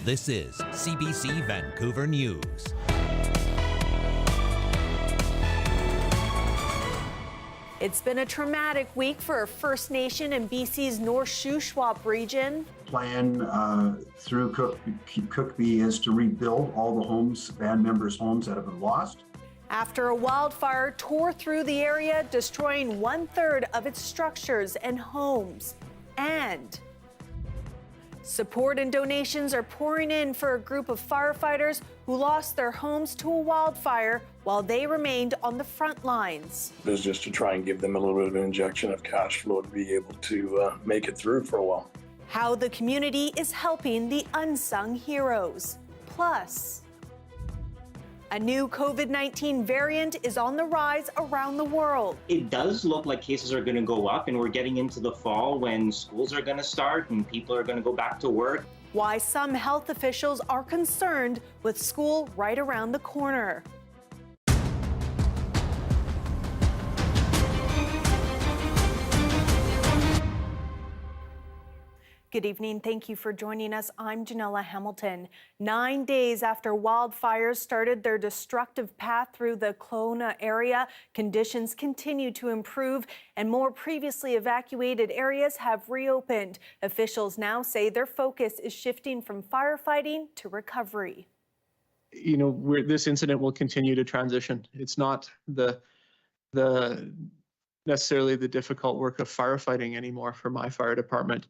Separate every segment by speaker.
Speaker 1: This is CBC Vancouver News.
Speaker 2: It's been a traumatic week for First Nation in BC's North Shuswap region.
Speaker 3: Plan through Cookbee is to rebuild all the homes, band members' homes that have been lost.
Speaker 2: After a wildfire tore through the area, destroying 1/3 of its structures and homes. And support and donations are pouring in for a group of firefighters who lost their homes to a wildfire while they remained on the front lines.
Speaker 4: It was just to try and give them a little bit of an injection of cash flow to be able to make it through for a while.
Speaker 2: How the community is helping the unsung heroes. Plus, a new COVID-19 variant is on the rise around the world.
Speaker 5: It does look like cases are going to go up, and we're getting into the fall when schools are going to start and people are going to go back to work.
Speaker 2: Why some health officials are concerned with school right around the corner. Good evening. Thank you for joining us. I'm Janella Hamilton. 9 days after wildfires started their destructive path through the Kelowna area, conditions continue to improve and more previously evacuated areas have reopened. Officials now say their focus is shifting from firefighting to recovery.
Speaker 6: You know, this incident will continue to transition. It's not the necessarily the difficult work of firefighting anymore for my fire department.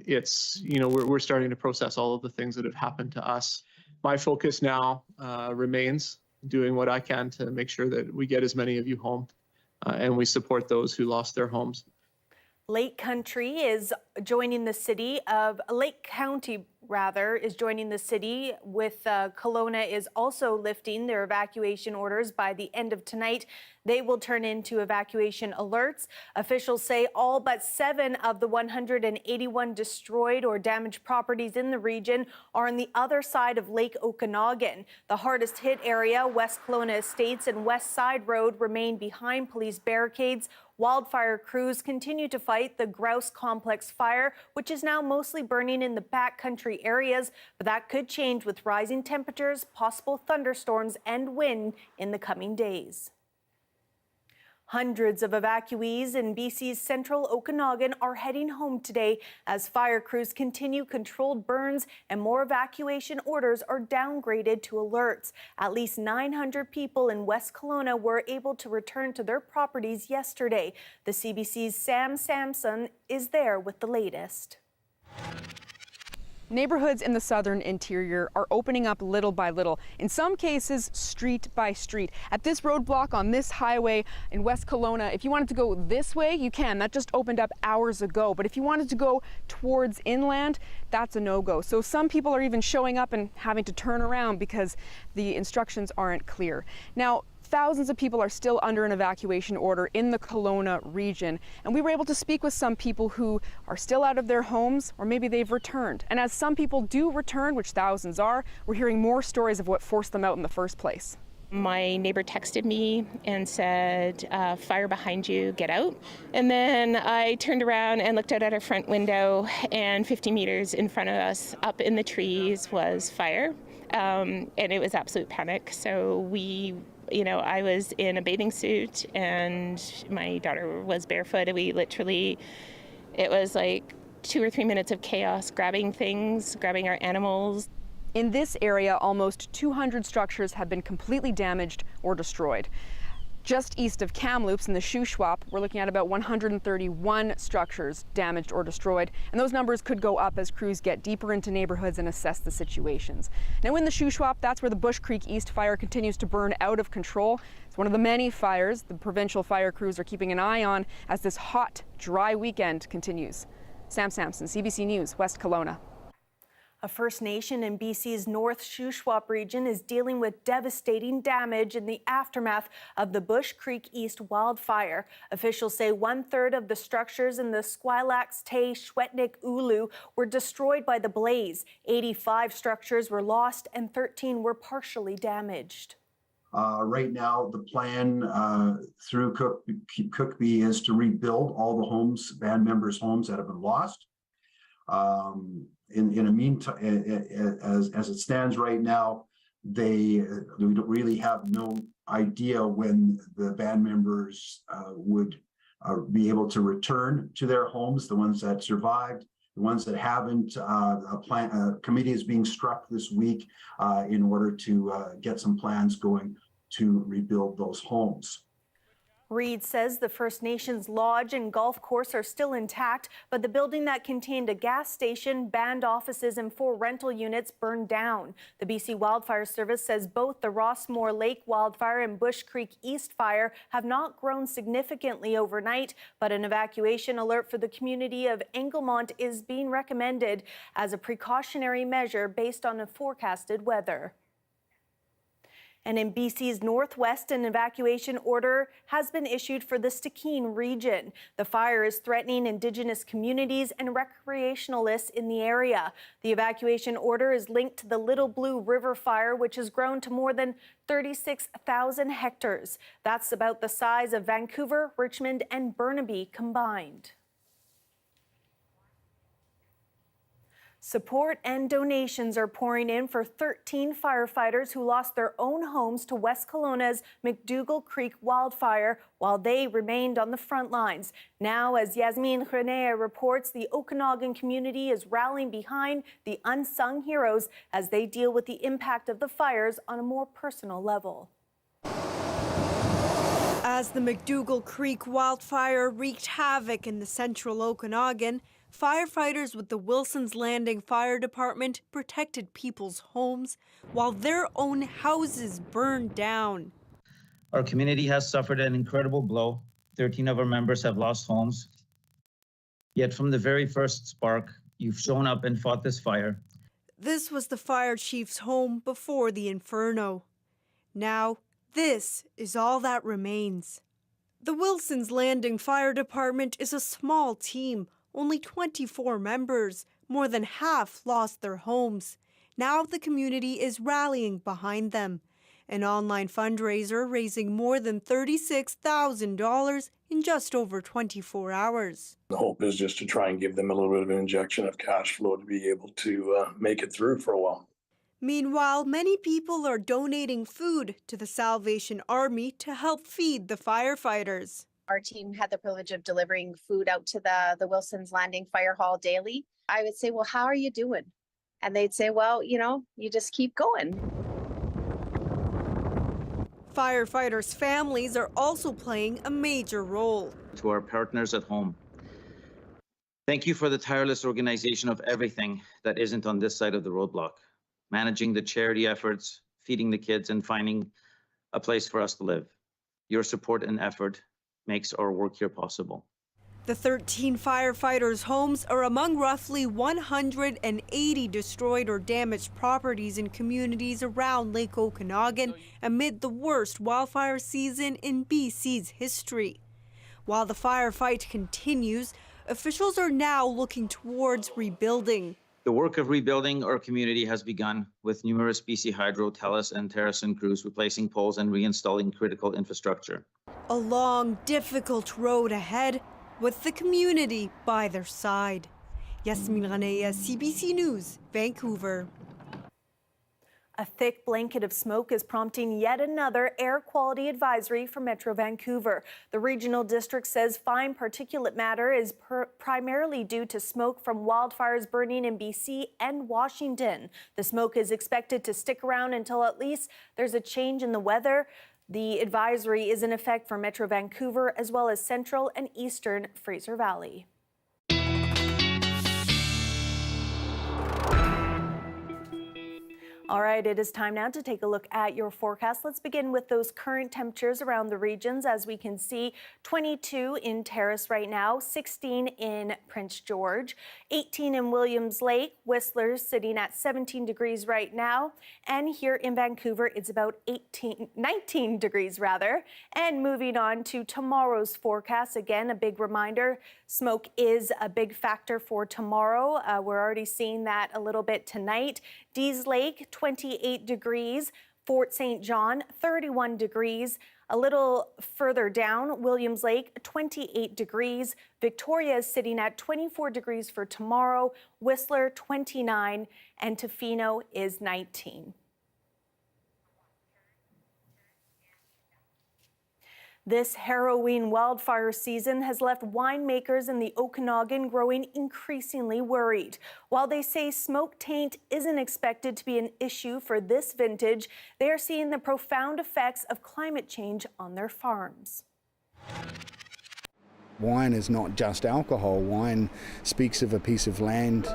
Speaker 6: It's, you know, we're starting to process all of the things that have happened to us. My focus now remains doing what I can to make sure that we get as many of you home and we support those who lost their homes. Lake Country is joining the city of Lake County, is joining the city with Kelowna is also lifting their evacuation orders by the end of tonight. They will turn into evacuation alerts. Officials say all but 7 of the 181 destroyed or damaged properties in the region are on the other side of Lake Okanagan. The hardest hit area, West Kelowna Estates and West Side Road, remain behind police barricades. Wildfire crews continue to fight the Grouse Complex fire, which is now mostly burning in the backcountry areas, but that could change with rising temperatures, possible thunderstorms, and wind in the coming days. Hundreds of evacuees in BC's central Okanagan are heading home today as fire crews continue controlled burns and more evacuation orders are downgraded to alerts. At least 900 people in West Kelowna were able to return to their properties yesterday. The CBC's Sam Sampson is there with the latest.
Speaker 7: Neighborhoods in the southern interior are opening up little by little, in some cases street by street. At this roadblock on this highway in West Kelowna, if you wanted to go this way, you can. That just opened up hours ago. But if you wanted to go towards inland, that's a no-go. So some people are even showing up and having to turn around because the instructions aren't clear. Now, thousands of people are still under an evacuation order in the Kelowna region, and we were able to speak with some people who are still out of their homes, or maybe they've returned. And as some people do return, which thousands are, we're hearing more stories of what forced them out in the first place.
Speaker 8: My neighbor texted me and said, fire behind you, get out. And then I turned around and looked out at our front window, and 50 meters in front of us, up in the trees, was fire. And it was absolute panic. So I was in a bathing suit and my daughter was barefoot, and it was like 2 or 3 minutes of chaos, grabbing things, grabbing our animals.
Speaker 7: In this area, almost 200 structures have been completely damaged or destroyed. Just east of Kamloops in the Shuswap, we're looking at about 131 structures damaged or destroyed, and those numbers could go up as crews get deeper into neighborhoods and assess the situations. Now in the Shuswap, that's where the Bush Creek East fire continues to burn out of control. It's one of the many fires the provincial fire crews are keeping an eye on as this hot, dry weekend continues. Sam Sampson, CBC News, West Kelowna.
Speaker 2: A First Nation in BC's North Shuswap region is dealing with devastating damage in the aftermath of the Bush Creek East wildfire. Officials say 1/3 of the structures in the Squilax Tay Schwetnik Ulu were destroyed by the blaze. 85 structures were lost and 13 were partially damaged.
Speaker 3: Right now, the plan through Cookbee is to rebuild all the homes, band members' homes that have been lost. In a meantime, as it stands right now, we don't really have no idea when the band members would be able to return to their homes. The ones that survived, the ones that haven't, a committee is being struck this week in order to get some plans going to rebuild those homes.
Speaker 2: Reed says the First Nations lodge and golf course are still intact, but the building that contained a gas station, band offices, and 4 rental units burned down. The BC Wildfire Service says both the Rossmore Lake wildfire and Bush Creek East fire have not grown significantly overnight, but an evacuation alert for the community of Englemont is being recommended as a precautionary measure based on the forecasted weather. And in BC's northwest, an evacuation order has been issued for the Stikine region. The fire is threatening Indigenous communities and recreationalists in the area. The evacuation order is linked to the Little Blue River fire, which has grown to more than 36,000 hectares. That's about the size of Vancouver, Richmond, and Burnaby combined. Support and donations are pouring in for 13 firefighters who lost their own homes to West Kelowna's McDougall Creek wildfire while they remained on the front lines. Now, as Yasmin Renea reports, the Okanagan community is rallying behind the unsung heroes as they deal with the impact of the fires on a more personal level.
Speaker 9: As the McDougall Creek wildfire wreaked havoc in the central Okanagan, firefighters with the Wilson's Landing Fire Department protected people's homes while their own houses burned down.
Speaker 10: Our community has suffered an incredible blow. 13 of our members have lost homes. Yet from the very first spark, you've shown up and fought this fire.
Speaker 9: This was the fire chief's home before the inferno. Now, this is all that remains. The Wilson's Landing Fire Department is a small team, only 24 members. More than half lost their homes. Now the community is rallying behind them. An online fundraiser raising more than $36,000 in just over 24 hours.
Speaker 4: The hope is just to try and give them a little bit of an injection of cash flow to be able to make it through for a while.
Speaker 9: Meanwhile, many people are donating food to the Salvation Army to help feed the firefighters.
Speaker 11: Our team had the privilege of delivering food out to the Wilson's Landing Fire Hall daily. I would say, well, how are you doing? And they'd say, well, you know, you just keep going.
Speaker 9: Firefighters' families are also playing a major role.
Speaker 10: To our partners at home, thank you for the tireless organization of everything that isn't on this side of the roadblock. Managing the charity efforts, feeding the kids, and finding a place for us to live. Your support and effort makes our work here possible.
Speaker 9: The 13 firefighters' homes are among roughly 180 destroyed or damaged properties in communities around Lake Okanagan amid the worst wildfire season in BC's history. While the firefight continues, officials are now looking towards rebuilding.
Speaker 10: The work of rebuilding our community has begun with numerous BC Hydro, TELUS, and Terrason crews replacing poles and reinstalling critical infrastructure.
Speaker 9: A long, difficult road ahead with the community by their side. Yasmin Renea, CBC News, Vancouver.
Speaker 2: A thick blanket of smoke is prompting yet another air quality advisory for Metro Vancouver. The regional district says fine particulate matter is primarily due to smoke from wildfires burning in BC and Washington. The smoke is expected to stick around until at least there's a change in the weather. The advisory is in effect for Metro Vancouver as well as Central and Eastern Fraser Valley. All right, it is time now to take a look at your forecast. Let's begin with those current temperatures around the regions. As we can see, 22 in Terrace right now, 16 in Prince George, 18 in Williams Lake, Whistler sitting at 17 degrees right now. And here in Vancouver, it's about 19 degrees rather. And moving on to tomorrow's forecast, again, a big reminder, smoke is a big factor for tomorrow. We're already seeing that a little bit tonight. Dease Lake, 28 degrees. Fort St. John, 31 degrees. A little further down, Williams Lake, 28 degrees. Victoria is sitting at 24 degrees for tomorrow. Whistler, 29, and Tofino is 19. This harrowing wildfire season has left winemakers in the Okanagan growing increasingly worried. While they say smoke taint isn't expected to be an issue for this vintage, they are seeing the profound effects of climate change on their farms.
Speaker 12: Wine is not just alcohol. Wine speaks of a piece of land.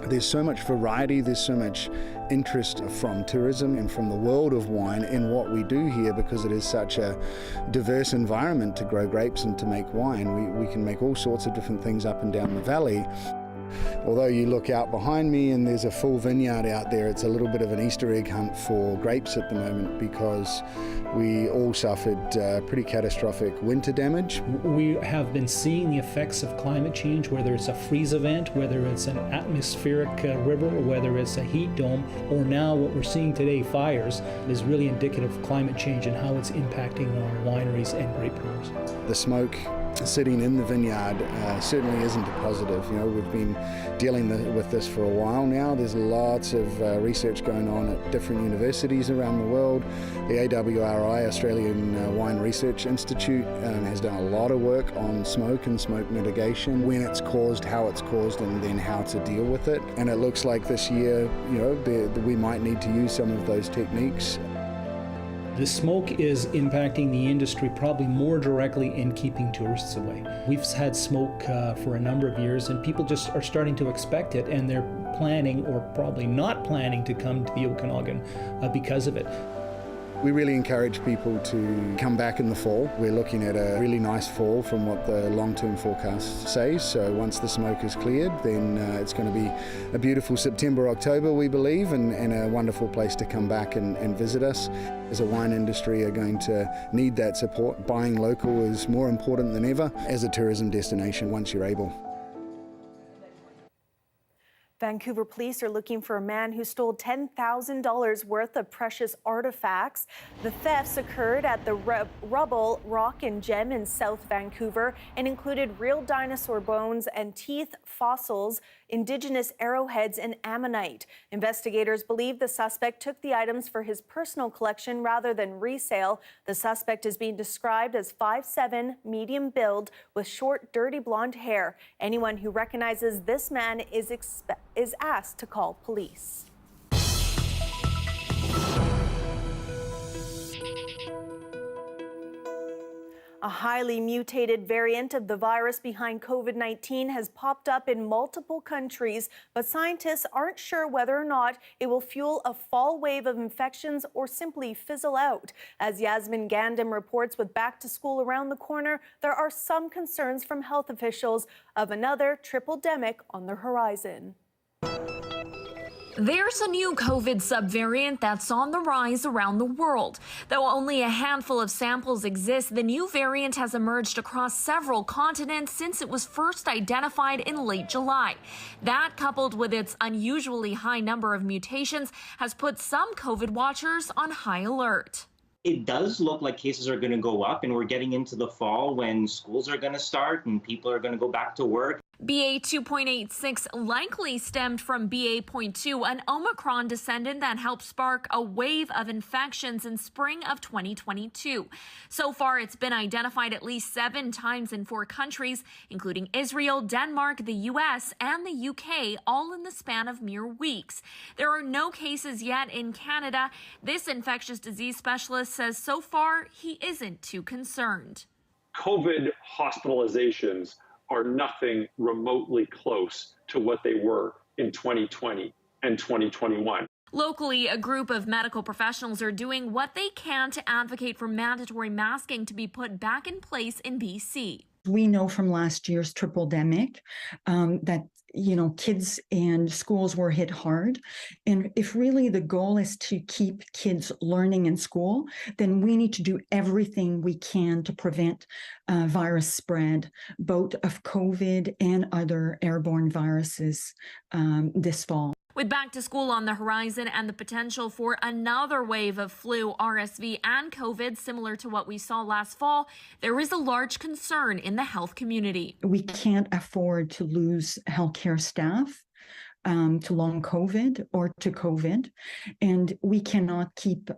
Speaker 12: There's so much variety, there's so much interest from tourism and from the world of wine in what we do here, because it is such a diverse environment to grow grapes and to make wine. We can make all sorts of different things up and down the valley. Although you look out behind me and there's a full vineyard out there, it's a little bit of an Easter egg hunt for grapes at the moment, because we all suffered pretty catastrophic winter damage.
Speaker 13: We have been seeing the effects of climate change, whether it's a freeze event, whether it's an atmospheric river, or whether it's a heat dome, or now what we're seeing today, fires, is really indicative of climate change and how it's impacting our wineries and grape growers.
Speaker 12: The smoke sitting in the vineyard certainly isn't a positive. You know, we've been dealing with this for a while now. There's lots of research going on at different universities around the world. The AWRI, Australian Wine Research Institute, has done a lot of work on smoke and smoke mitigation, when it's caused, how it's caused, and then how to deal with it. And it looks like this year, you know, we might need to use some of those techniques.
Speaker 13: The smoke is impacting the industry probably more directly in keeping tourists away. We've had smoke for a number of years, and people just are starting to expect it, and they're planning, or probably not planning, to come to the Okanagan because of it.
Speaker 12: We really encourage people to come back in the fall. We're looking at a really nice fall from what the long-term forecast says. So once the smoke is cleared, then it's going to be a beautiful September, October, we believe, and a wonderful place to come back and visit us. As a wine industry are going to need that support. Buying local is more important than ever as a tourism destination once you're able.
Speaker 2: Vancouver police are looking for a man who stole $10,000 worth of precious artifacts. The thefts occurred at the Rubble Rock and Gem in South Vancouver and included real dinosaur bones and teeth, fossils, Indigenous arrowheads, and ammonite. Investigators believe the suspect took the items for his personal collection rather than resale. The suspect is being described as 5'7", medium build, with short, dirty blonde hair. Anyone who recognizes this man is asked to call police. A highly mutated variant of the virus behind COVID-19 has popped up in multiple countries, but scientists aren't sure whether or not it will fuel a fall wave of infections or simply fizzle out. As Yasmin Gandam reports, with back to school around the corner, there are some concerns from health officials of another triple-demic on the horizon.
Speaker 14: There's a new COVID subvariant that's on the rise around the world. Though only a handful of samples exist, the new variant has emerged across several continents since it was first identified in late July. That, coupled with its unusually high number of mutations, has put some COVID watchers on high alert.
Speaker 5: It does look like cases are going to go up, and we're getting into the fall when schools are going to start and people are going to go back to work.
Speaker 14: BA 2.86 likely stemmed from BA 0.2, an Omicron descendant that helped spark a wave of infections in spring of 2022. So far, it's been identified at least 7 times in 4 countries, including Israel, Denmark, the US, and the UK, all in the span of mere weeks. There are no cases yet in Canada. This infectious disease specialist says so far he isn't too concerned.
Speaker 15: COVID hospitalizations are nothing remotely close to what they were in 2020 and 2021.
Speaker 14: Locally, a group of medical professionals are doing what they can to advocate for mandatory masking to be put back in place in BC.
Speaker 16: We know from last year's triple-demic that kids and schools were hit hard. And if really the goal is to keep kids learning in school, then we need to do everything we can to prevent virus spread, both of COVID and other airborne viruses this fall.
Speaker 14: With back to school on the horizon and the potential for another wave of flu, RSV, and COVID similar to what we saw last fall, there is a large concern in the health community.
Speaker 16: We can't afford to lose healthcare staff to long COVID or to COVID, and we cannot keep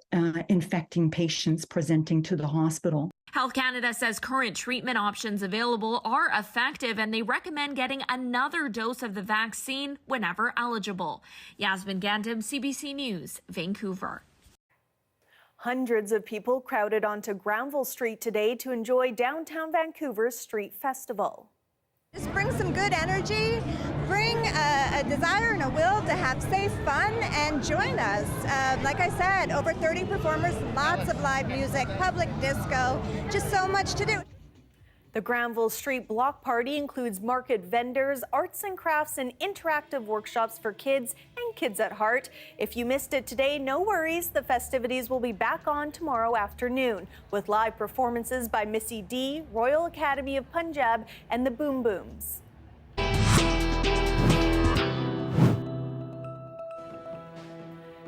Speaker 16: infecting patients presenting to the hospital.
Speaker 14: Health Canada says current treatment options available are effective, and they recommend getting another dose of the vaccine whenever eligible. Yasmin Gandham, CBC News, Vancouver.
Speaker 2: Hundreds of people crowded onto Granville Street today to enjoy downtown Vancouver's Street Festival.
Speaker 17: Just bring some good energy, bring a desire and a will to have safe fun, and join us. Like I said, over 30 performers, lots of live music, public disco, just so much to do.
Speaker 2: The Granville Street Block Party includes market vendors, arts and crafts, and interactive workshops for kids and kids at heart. If you missed it today, no worries. The festivities will be back on tomorrow afternoon with live performances by Missy D, Royal Academy of Punjab, and the Boom Booms.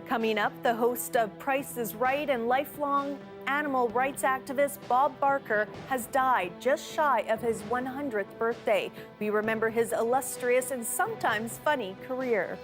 Speaker 2: Coming up, the host of Price is Right and lifelong animal rights activist Bob Barker has died just shy of his 100th birthday. We remember his illustrious and sometimes funny career.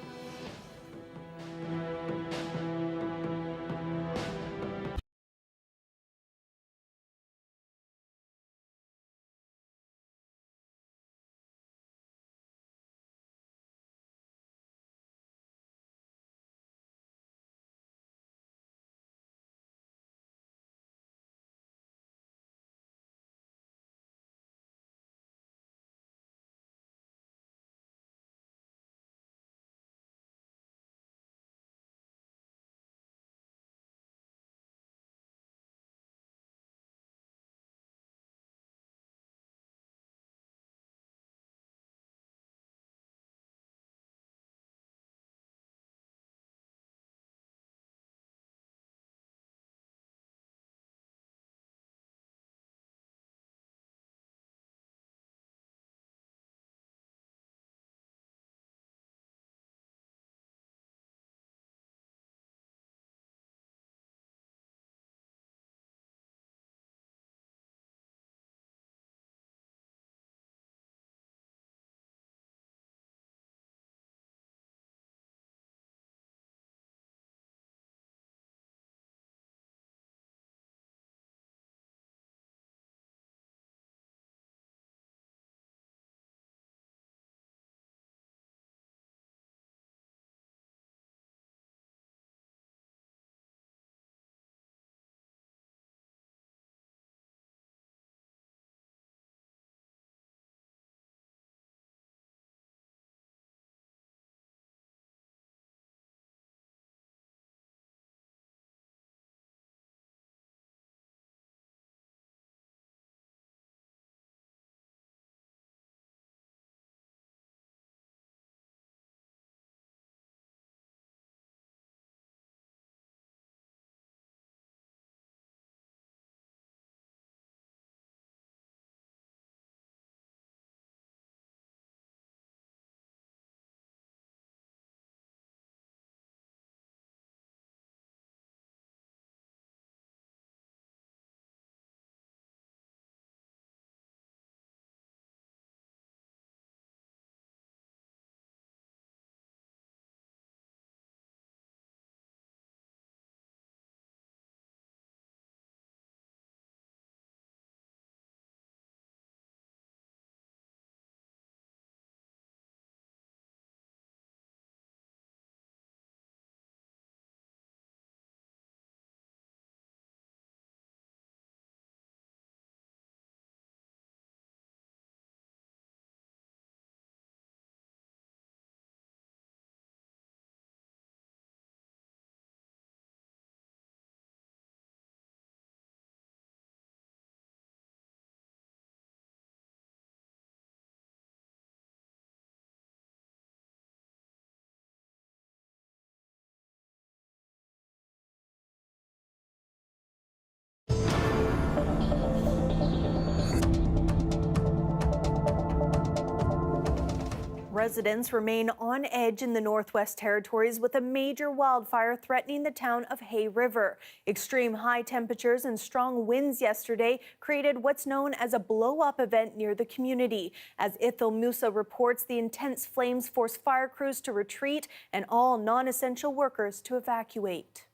Speaker 2: Residents remain on edge in the Northwest Territories with a major wildfire threatening the town of Hay River. Extreme high temperatures and strong winds yesterday created what's known as a blow-up event near the community. As Ithil Musa reports, the intense flames forced fire crews to retreat and all non-essential workers to evacuate.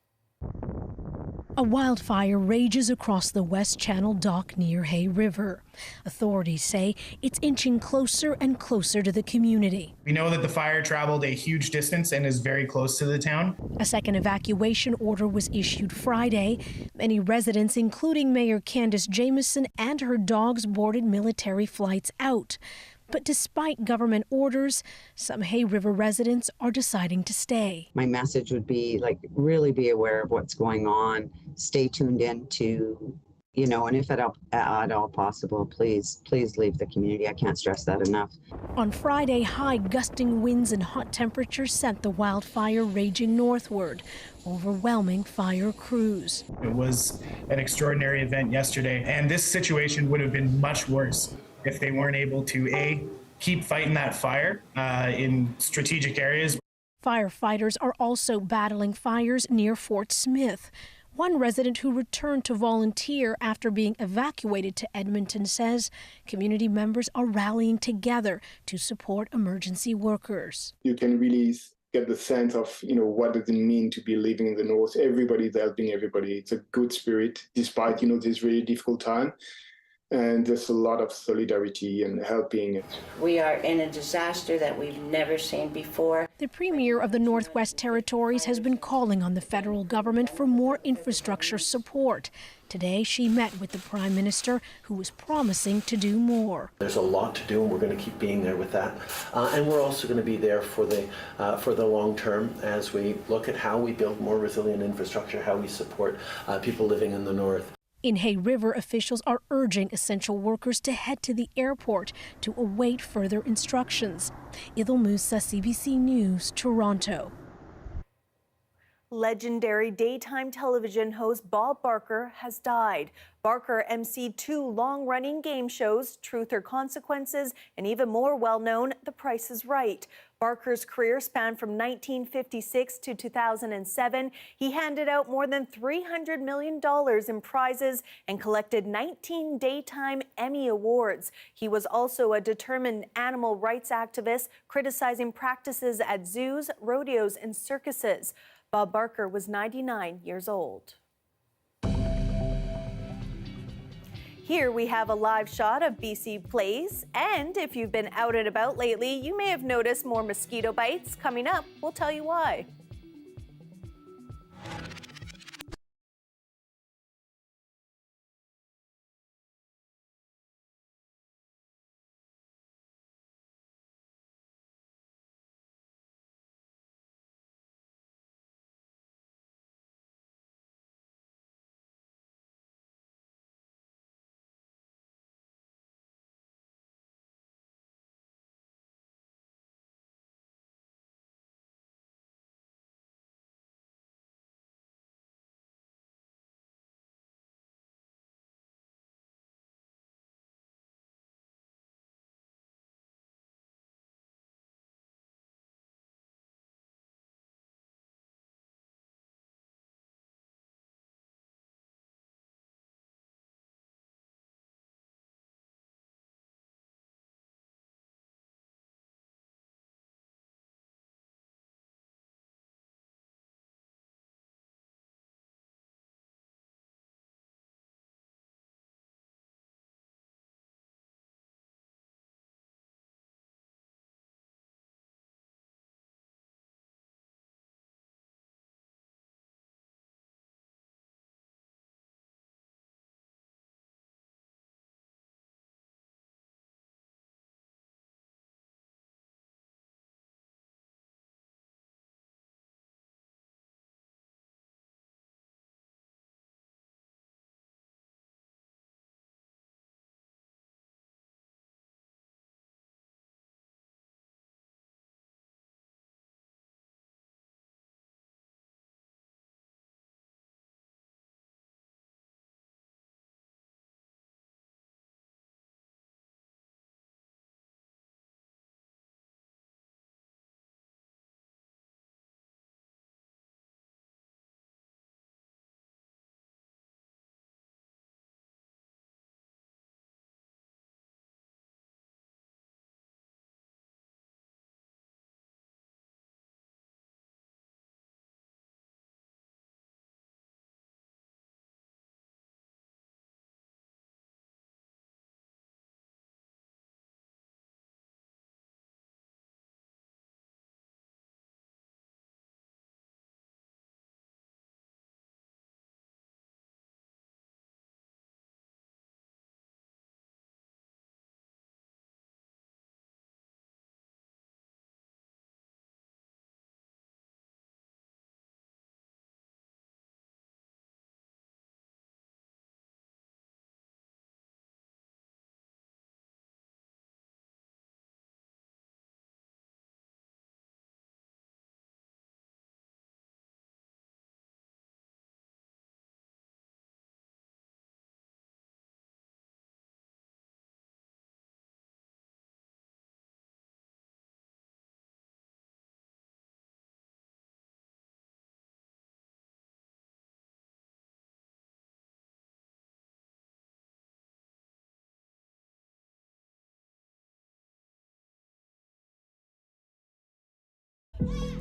Speaker 18: A wildfire rages across the West Channel dock near Hay River. Authorities say it's inching closer and closer to the community.
Speaker 19: We know that the fire traveled a huge distance and is very close to the town.
Speaker 18: A second evacuation order was issued Friday. Many residents, including Mayor Candace Jamieson and her dogs, boarded military flights out. But despite government orders, some Hay River residents are deciding to stay.
Speaker 20: My message would be really be aware of what's going on. Stay tuned in to, and if at all possible, please leave the community. I can't stress that enough.
Speaker 18: On Friday, high gusting winds and hot temperatures sent the wildfire raging northward, overwhelming fire crews.
Speaker 19: It was an extraordinary event yesterday, and this situation would have been much worse if they weren't able to, keep fighting that fire in strategic areas.
Speaker 18: Firefighters are also battling fires near Fort Smith. One resident who returned to volunteer after being evacuated to Edmonton says community members are rallying together to support emergency workers.
Speaker 21: You can really get the sense of, what does it mean to be living in the North. Everybody's helping everybody. It's a good spirit, despite, this really difficult time. And there's a lot of solidarity and helping.
Speaker 22: We are in a disaster that we've never seen before.
Speaker 18: The Premier of the Northwest Territories has been calling on the federal government for more infrastructure support. Today, she met with the Prime Minister, who was promising to do more.
Speaker 23: There's a lot to do, and we're going to keep being there with that. And we're also going to be there for the long term as we look at how we build more resilient infrastructure, how we support people living in the North.
Speaker 18: In Hay River, officials are urging essential workers to head to the airport to await further instructions. Ithil Musa, CBC News, Toronto.
Speaker 2: Legendary daytime television host Bob Barker has died. Barker emceed 2 long-running game shows, Truth or Consequences, and even more well-known, The Price is Right. Barker's career spanned from 1956 to 2007. He handed out more than $300 million in prizes and collected 19 Daytime Emmy Awards. He was also a determined animal rights activist, criticizing practices at zoos, rodeos, and circuses. Bob Barker was 99 years old. Here we have a live shot of BC Place, and if you've been out and about lately, you may have noticed more mosquito bites. Coming up, we'll tell you why.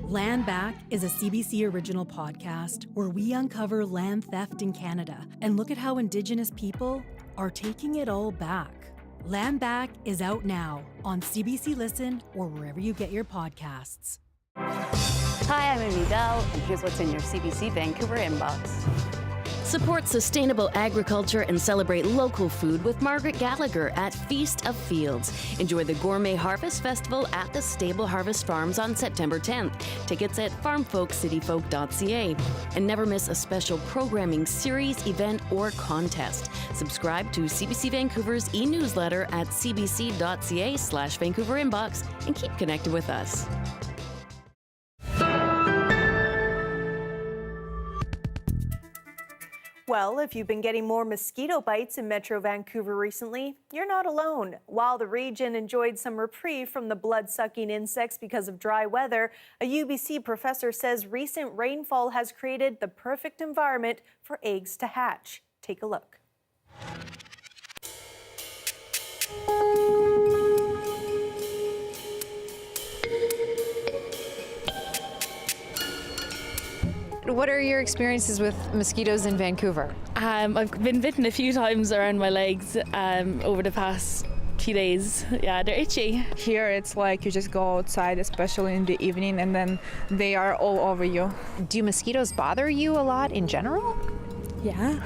Speaker 1: Land Back is a CBC original podcast where we uncover land theft in Canada and look at how Indigenous people are taking it all back. Land Back is out now on CBC Listen or wherever you get your podcasts.
Speaker 6: Hi, I'm Amy Bell, and here's what's in your CBC Vancouver inbox.
Speaker 8: Support sustainable agriculture and celebrate local food with Margaret Gallagher at Feast of Fields. Enjoy the Gourmet Harvest Festival at the Stable Harvest Farms on September 10th. Tickets at farmfolkcityfolk.ca. And never miss a special programming series, event, or contest. Subscribe to CBC Vancouver's e-newsletter at cbc.ca/Vancouver inbox and keep connected with us.
Speaker 2: Well, if you've been getting more mosquito bites in Metro Vancouver recently, you're not alone. While the region enjoyed some reprieve from the blood-sucking insects because of dry weather, a UBC professor says recent rainfall has created the perfect environment for eggs to hatch. Take a look.
Speaker 24: What are your experiences with mosquitoes in Vancouver?
Speaker 25: I've been bitten a few times around my legs over the past few days. Yeah, they're itchy.
Speaker 26: Here it's like you just go outside, especially in the evening, and then they are all over you.
Speaker 24: Do mosquitoes bother you a lot in general?
Speaker 26: Yeah,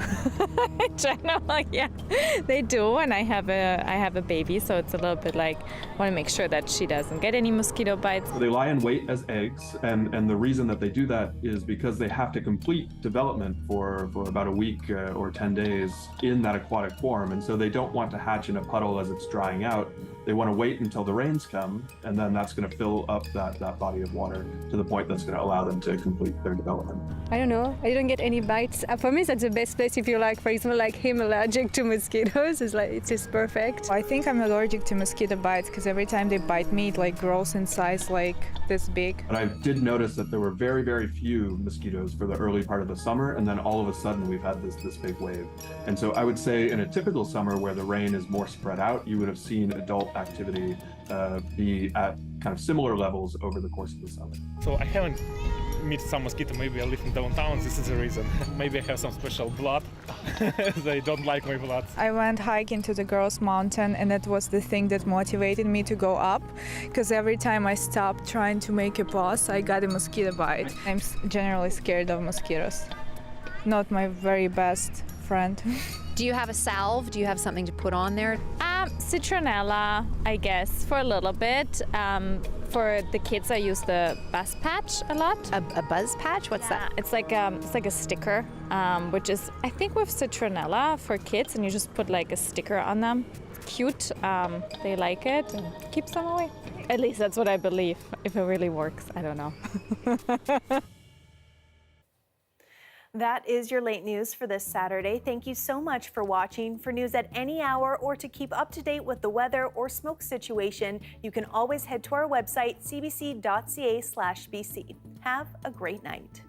Speaker 26: in general, yeah, they do. And I have a baby, so it's a little bit like want to make sure that she doesn't get any mosquito bites.
Speaker 27: They lie in wait as eggs, and the reason that they do that is because they have to complete development for about a week or 10 days in that aquatic form, and so they don't want to hatch in a puddle as it's drying out. They want to wait until the rains come, and then that's going to fill up that body of water to the point that's going to allow them to complete their development.
Speaker 26: I don't know. I didn't get any bites. For me, that's the best place if you're like, for example, like him allergic to mosquitoes. It's just perfect. I think I'm allergic to mosquito bites because every time they bite me, it like grows in size like this big.
Speaker 27: But I did notice that there were very, very few mosquitoes for the early part of the summer, and then all of a sudden we've had this big wave. And so I would say in a typical summer where the rain is more spread out, you would have seen adult activity be at kind of similar levels over the course of the summer.
Speaker 28: So I haven't met some mosquito. Maybe I live in downtown. This is the reason. Maybe I have some special blood. They don't like my blood.
Speaker 26: I went hiking to the Girls Mountain, and that was the thing that motivated me to go up, because every time I stopped trying to make a pause, I got a mosquito bite. I'm generally scared of mosquitoes. Not my very best friend.
Speaker 24: Do you have a salve? Do you have something to put on there?
Speaker 25: Citronella, I guess, for a little bit. For the kids, I use the buzz patch a lot.
Speaker 24: A buzz patch? What's that?
Speaker 25: It's like a sticker, which is I think with citronella for kids, and you just put like a sticker on them. It's cute. They like it and keeps them away. At least that's what I believe. If it really works, I don't know.
Speaker 2: That is your late news for this Saturday. Thank you so much for watching. For news at any hour or to keep up to date with the weather or smoke situation, you can always head to our website, cbc.ca/BC. Have a great night.